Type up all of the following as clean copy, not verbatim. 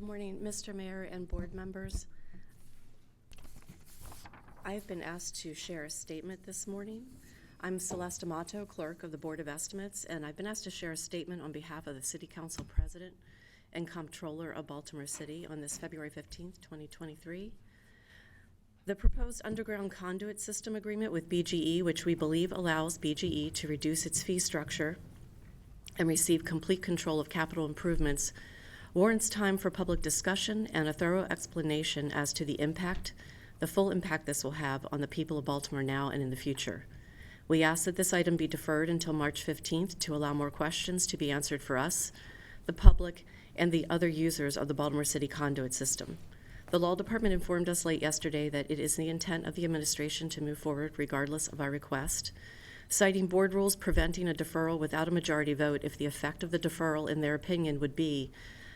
Morning, Mr. Mayor and board members. I've been asked to share a statement this morning. I'm Celeste Amato, clerk of the Board of Estimates, and I've been asked to share a statement on behalf of the City Council President and Comptroller of Baltimore City on this February 15th, 2023. The proposed underground conduit system agreement with BGE, which we believe allows BGE to reduce its fee structure and receive complete control of capital improvements, warrants time for public discussion and a thorough explanation as to the full impact this will have on the people of Baltimore now and in the future. We ask that this item be deferred until March 15th to allow more questions to be answered for us, the public, and the other users of the Baltimore City conduit system. The Law Department informed us late yesterday that it is the intent of the administration to move forward regardless of our request, citing board rules preventing a deferral without a majority vote if the effect of the deferral, in their opinion, would be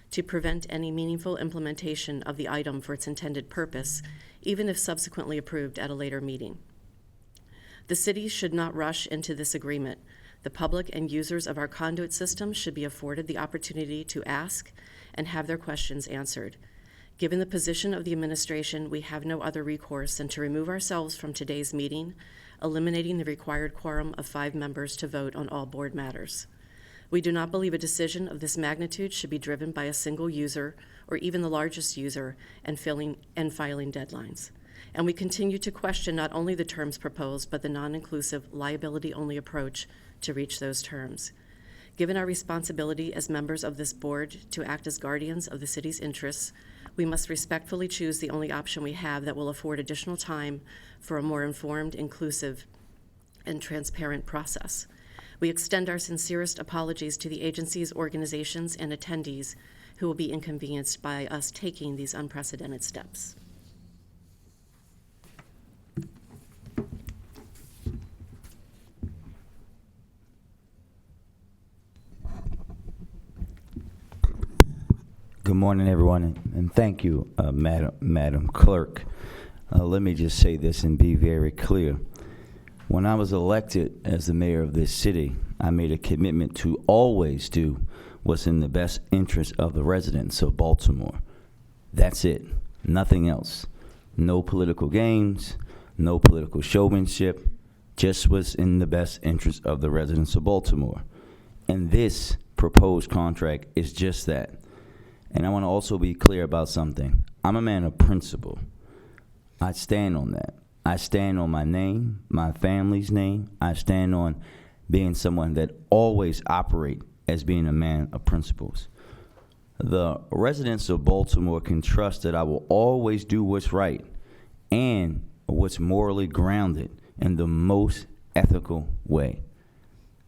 to prevent any meaningful implementation of the item for its intended purpose, even if subsequently approved at a later meeting. The city should not rush into this agreement. The public and users of our conduit system should be afforded the opportunity to ask and have their questions answered. Given the position of the administration, we have no other recourse than to remove ourselves from today's meeting, eliminating the required quorum of 5 members to vote on all board matters. We do not believe a decision of this magnitude should be driven by a single user or even the largest user and filing deadlines. And we continue to question not only the terms proposed, but the non-inclusive liability-only approach to reach those terms. Given our responsibility as members of this board to act as guardians of the city's interests, we must respectfully choose the only option we have that will afford additional time for a more informed, inclusive, and transparent process. We extend our sincerest apologies to the agencies, organizations, and attendees who will be inconvenienced by us taking these unprecedented steps. Good morning, everyone, and thank you, Madam Clerk. Let me just say this and be very clear. When I was elected as the mayor of this city, I made a commitment to always do what's in the best interest of the residents of Baltimore. That's it. Nothing else. No political games, no political showmanship, just what's in the best interest of the residents of Baltimore. And this proposed contract is just that. And I want to also be clear about something. I'm a man of principle. I stand on that. I stand on my name, my family's name. I stand on being someone that always operate as being a man of principles. The residents of Baltimore can trust that I will always do what's right and what's morally grounded in the most ethical way.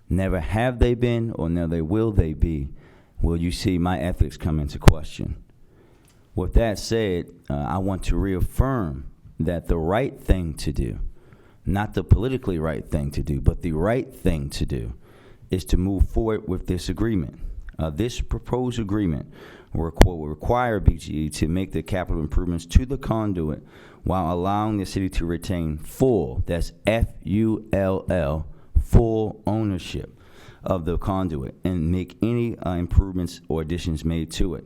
Never have they been, or never will they be, will you see my ethics come into question. With that said, I want to reaffirm that the right thing to do, not the politically right thing to do, but the right thing to do, is to move forward with this agreement. This proposed agreement will require BGE to make the capital improvements to the conduit while allowing the city to retain full, that's F-U-L-L, full ownership of the conduit and make any improvements or additions made to it.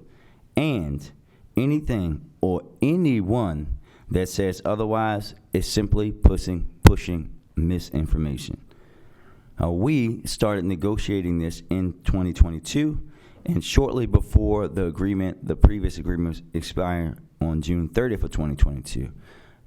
And anything or anyone that says otherwise is simply pushing misinformation. We started negotiating this in 2022, and shortly before the previous agreement expired on June 30th of 2022.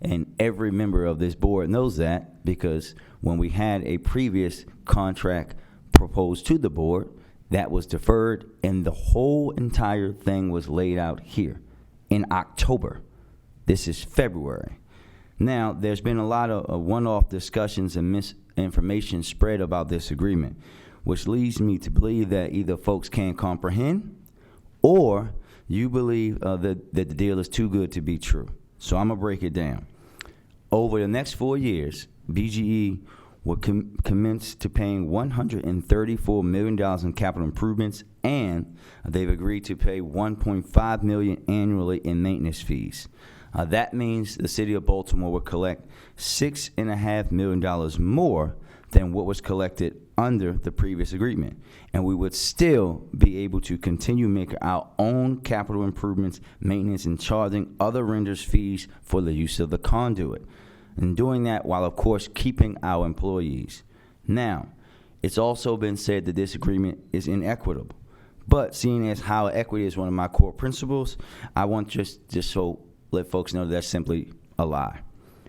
And every member of this board knows that, because when we had a previous contract proposed to the board, that was deferred, and the whole entire thing was laid out here in October. This is February. Now, there's been a lot of one-off discussions and misinformation spread about this agreement, which leads me to believe that either folks can't comprehend or you believe that the deal is too good to be true. So I'm going to break it down. Over the next 4 years, BGE will commence to paying $134 million in capital improvements, and they've agreed to pay $1.5 million annually in maintenance fees. That means the city of Baltimore will collect $6.5 million more than what was collected under the previous agreement, and we would still be able to continue making our own capital improvements, maintenance, and charging other renders fees for the use of the conduit, and doing that while, of course, keeping our employees. Now, it's also been said that this agreement is inequitable, but seeing as how equity is one of my core principles, I want just so let folks know that's simply a lie.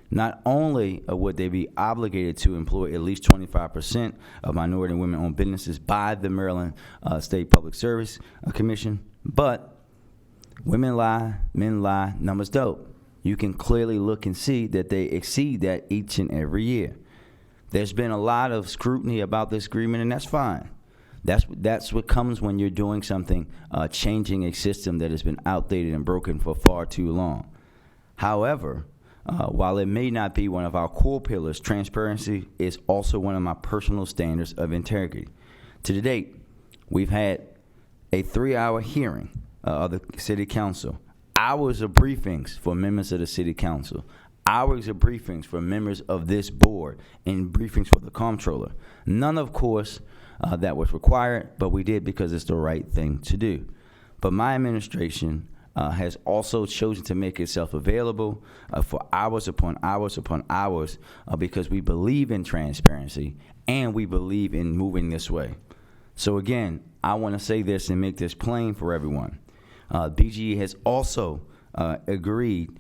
Not only would they be obligated to employ at least 25% of minority and women-owned businesses by the Maryland State Public Service Commission, but women lie, men lie, numbers don't. You can clearly look and see that they exceed that each and every year. There's been a lot of scrutiny about this agreement, and that's fine. That's what comes when you're doing something, changing a system that has been outdated and broken for far too long. However, while it may not be one of our core pillars, transparency is also one of my personal standards of integrity. To date, we've had a 3-hour hearing of the City Council, hours of briefings for members of the City Council, hours of briefings for members of this board, and briefings for the comptroller. None, of course, that was required, but we did because it's the right thing to do. But my administration has also chosen to make itself available for hours upon hours upon hours because we believe in transparency and we believe in moving this way. So again, I want to say this and make this plain for everyone. BGE has also agreed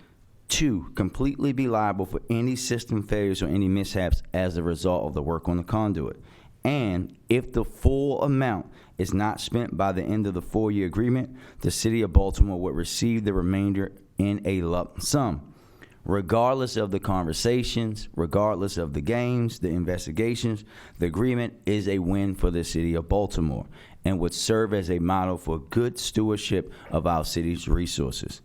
to completely be liable for any system failures or any mishaps as a result of the work on the conduit. And if the full amount is not spent by the end of the 4-year agreement, the City of Baltimore would receive the remainder in a lump sum. Regardless of the conversations, regardless of the games, the investigations, the agreement is a win for the City of Baltimore and would serve as a model for good stewardship of our city's resources.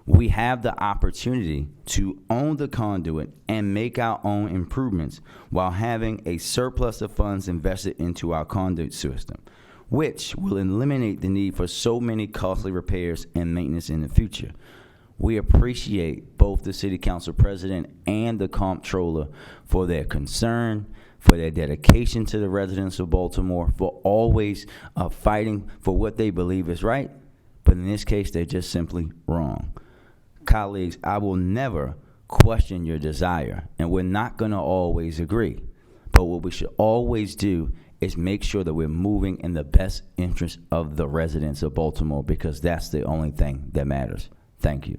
We have the opportunity to own the conduit and make our own improvements while having a surplus of funds invested into our conduit system, which will eliminate the need for so many costly repairs and maintenance in the future. We appreciate both the City Council President and the Comptroller for their concern, for their dedication to the residents of Baltimore, for always fighting for what they believe is right, but in this case, they're just simply wrong. Colleagues, I will never question your desire, and we're not going to always agree. But what we should always do is make sure that we're moving in the best interest of the residents of Baltimore, because that's the only thing that matters. Thank you.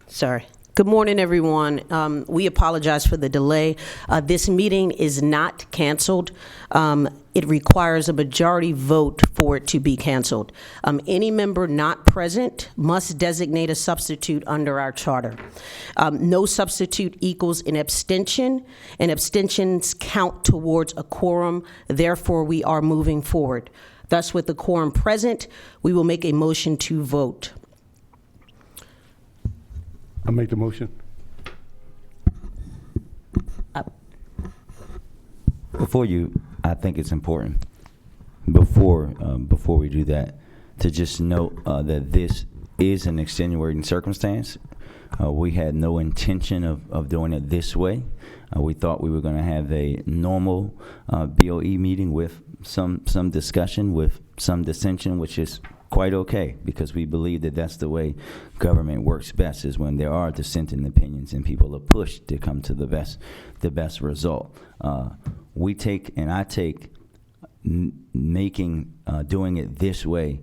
Sorry. Good morning, everyone. We apologize for the delay. This meeting is not canceled. It requires a majority vote for it to be canceled. Any member not present must designate a substitute under our charter. No substitute equals an abstention, and abstentions count towards a quorum. Therefore, we are moving forward. Thus, with the quorum present, we will make a motion to vote. I'll make the motion. I think it's important before we do that to just note that this is an extenuating circumstance. We had no intention of doing it this way. We thought we were going to have a normal BOE meeting with some discussion, with some dissension, which is quite okay, because we believe that that's the way government works best, is when there are dissenting opinions and people are pushed to come to the best result. I take doing it this way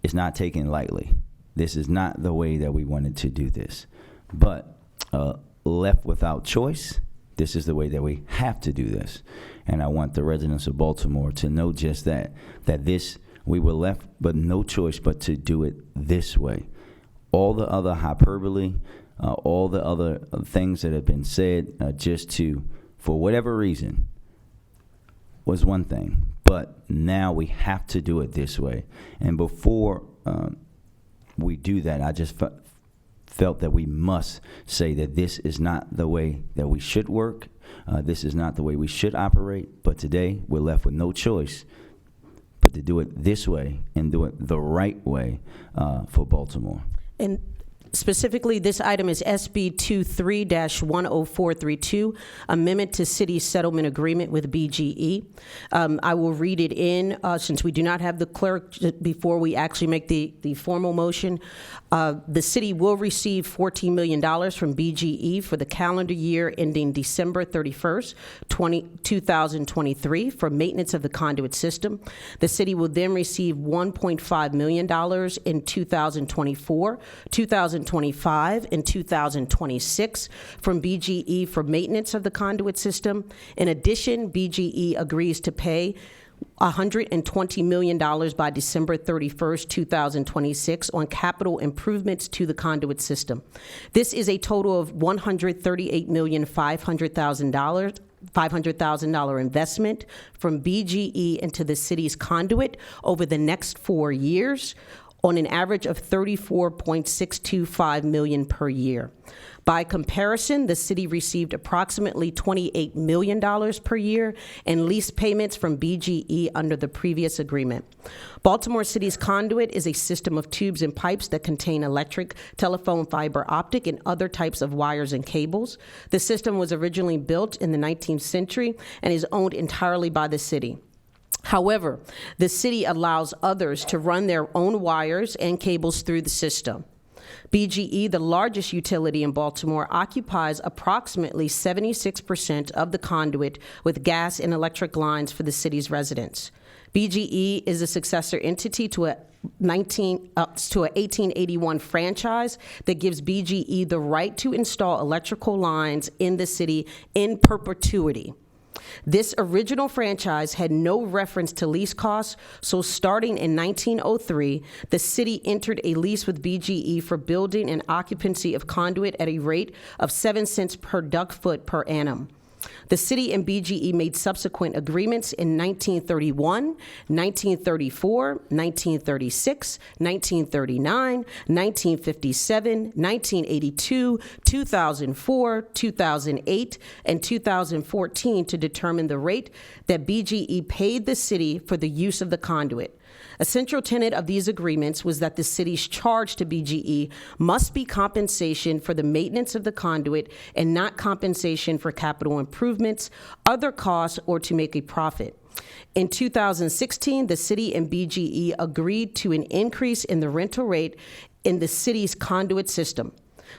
is not taken lightly. This is not the way that we wanted to do this. But left without choice, This is the way that we have to do this. And I want the residents of Baltimore to know just that we were left but no choice but to do it this way. All the other hyperbole, all the other things that have been said for whatever reason, was one thing. But now we have to do it this way. And before we do that, I just felt that we must say that this is not the way that we should work. This is not the way we should operate. But today, we're left with no choice but to do it this way and do it the right way for Baltimore. And specifically, this item is SB 23-10432, Amendment to City Settlement Agreement with BGE. I will read it in, since we do not have the clerk before we actually make the formal motion. The city will receive $14 million from BGE for the calendar year ending December 31st, 2023 for maintenance of the conduit system. The city will then receive $1.5 million in 2024, 2025, and 2026 from BGE for maintenance of the conduit system. In addition, BGE agrees to pay $120 million by December 31st, 2026 on capital improvements to the conduit system. This is a total of $138,500,000 investment from BGE into the city's conduit over the next 4 years on an average of $34.625 million per year. By comparison, the city received approximately $28 million per year in lease payments from BGE under the previous agreement. Baltimore City's conduit is a system of tubes and pipes that contain electric, telephone, fiber optic, and other types of wires and cables. The system was originally built in the 19th century and is owned entirely by the city. However, the city allows others to run their own wires and cables through the system. BGE, the largest utility in Baltimore, occupies approximately 76% of the conduit with gas and electric lines for the city's residents. BGE is a successor entity to a 1881 franchise that gives BGE the right to install electrical lines in the city in perpetuity. This original franchise had no reference to lease costs, so starting in 1903, the city entered a lease with BGE for building and occupancy of conduit at a rate of 7 cents per duct foot per annum. The city and BGE made subsequent agreements in 1931, 1934, 1936, 1939, 1957, 1982, 2004, 2008, and 2014 to determine the rate that BGE paid the city for the use of the conduit. A central tenet of these agreements was that the city's charge to BGE must be compensation for the maintenance of the conduit and not compensation for capital improvements, other costs, or to make a profit. In 2016, the city and BGE agreed to an increase in the rental rate in the city's conduit system.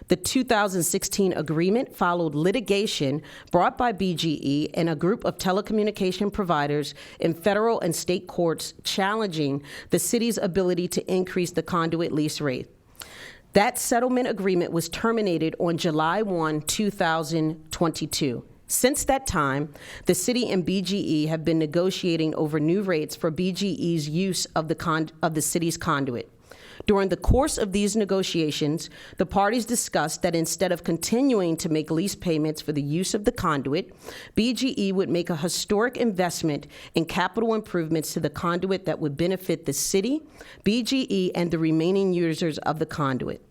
The 2016 agreement followed litigation brought by BGE and a group of telecommunication providers in federal and state courts challenging the city's ability to increase the conduit lease rate. That settlement agreement was terminated on July 1, 2022. Since that time, the city and BGE have been negotiating over new rates for BGE's use of the city's conduit. During the course of these negotiations, the parties discussed that instead of continuing to make lease payments for the use of the conduit, BGE would make a historic investment in capital improvements to the conduit that would benefit the city, BGE, and the remaining users of the conduit.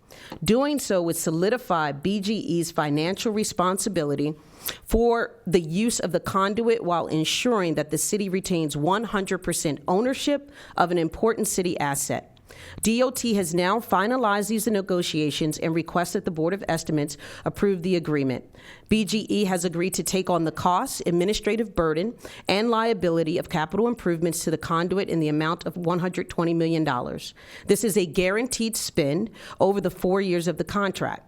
Doing so would solidify BGE's financial responsibility for the use of the conduit while ensuring that the city retains 100% ownership of an important city asset. DOT has now finalized these negotiations and requests that the Board of Estimates approve the agreement. BGE has agreed to take on the costs, administrative burden, and liability of capital improvements to the conduit in the amount of $120 million. This is a guaranteed spend over the 4 years of the contract.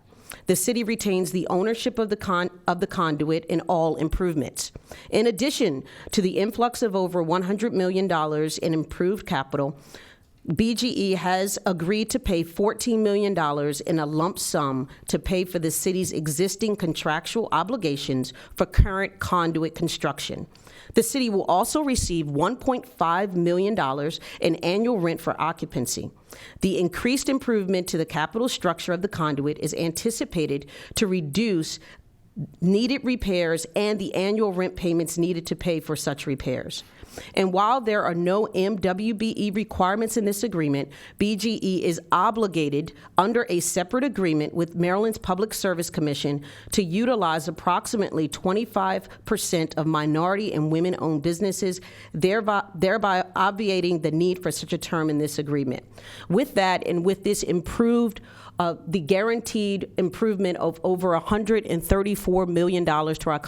The city retains the ownership of the conduit in all improvements. In addition to the influx of over $100 million in improved capital, BGE has agreed to pay $14 million in a lump sum to pay for the city's existing contractual obligations for current conduit construction. The city will also receive $1.5 million in annual rent for occupancy. The increased improvement to the capital structure of the conduit is anticipated to reduce needed repairs and the annual rent payments needed to pay for such repairs. And while there are no MWBE requirements in this agreement, BGE is obligated under a separate agreement with Maryland's Public Service Commission to utilize approximately 25% of minority and women-owned businesses, thereby obviating the need for such a term in this agreement. With that, and with this improved the guaranteed improvement of over $134 million to our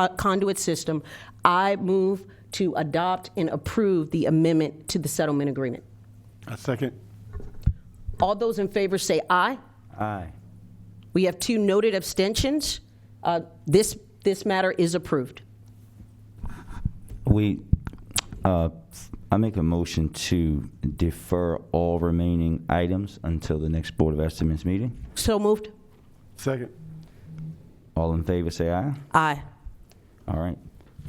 conduit system, I move to adopt and approve the amendment to the settlement agreement. I second. All those in favor say aye. Aye. We have 2 noted abstentions. This matter is approved. I make a motion to defer all remaining items until the next Board of Estimates meeting. So moved. Second. All in favor, say aye. Aye. All right.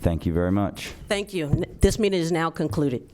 Thank you very much. Thank you. This meeting is now concluded.